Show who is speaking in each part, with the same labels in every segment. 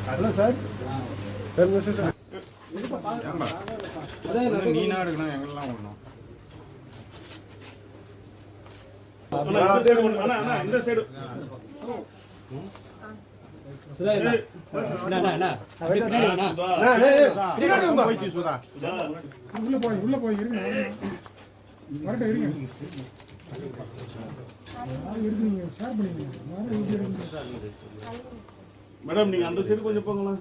Speaker 1: Hello sir sir mister sir
Speaker 2: நீ நாடுக்கணும் எங்கெல்லாம் ஒண்ணும் இந்த சைடு
Speaker 1: உள்ள போய் இருங்க வரட்டும் இருங்க
Speaker 2: மேடம் நீங்க அந்த சைடு கொஞ்சம் போங்களா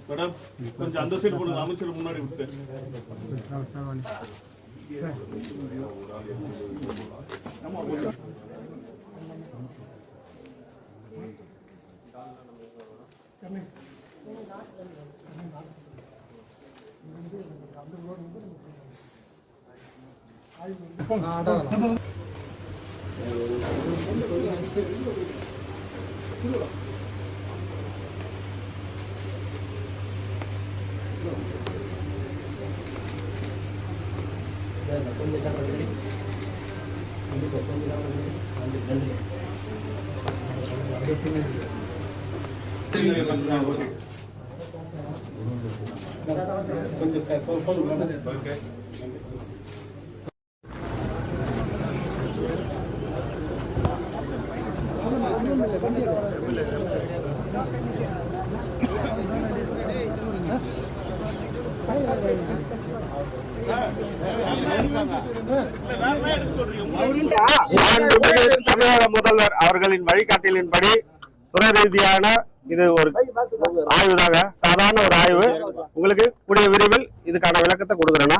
Speaker 2: மேடம் கொஞ்சம் அந்த சைடு போங்க அமைச்சர் முன்னாடி விட்டு
Speaker 3: தமிழக முதல்வர் அவர்களின் வழிகாட்டலின்படி துறை ரீதியான இது ஒரு ஆய்வுதாங்க, சாதாரண ஒரு ஆய்வு. உங்களுக்கு கூடிய விரைவில் இதுக்கான விளக்கத்தை கொடுக்குறேன்னா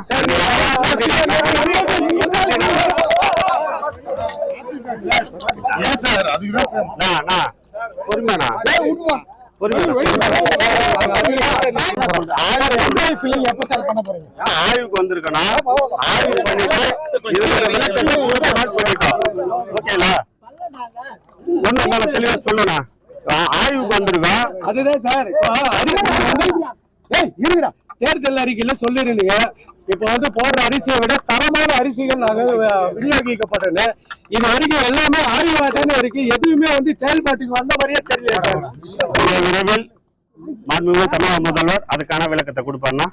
Speaker 3: பொறுமையா ஆய்வுக்கு வந்திருக்கனா ஆய்வு பண்ணிட்டு சொல்லிட்டோம். ஓகேங்களா, ஒண்ணு மேல தெளிவா சொல்லணும். ஆய்வுக்கு வந்திருக்கோம்.
Speaker 1: அதுதான் சார் தேர்தல் அறிக்கையில சொல்லிருந்தீங்க. இப்ப வந்து போடுற அரிசியை விட தரமான அரிசிகள் நாங்க விநியோகிக்கப்பட்டது. இது வரைக்கும் எல்லாமே ஆய்வாதானே இருக்கு, எதுவுமே வந்து செயல்பாட்டுக்கு வந்த மாதிரியே தெரியல சார்.
Speaker 3: விரைவில் மாண்புமிகு தமிழக முதல்வர் அதுக்கான விளக்கத்தை கொடுப்பாருன்னா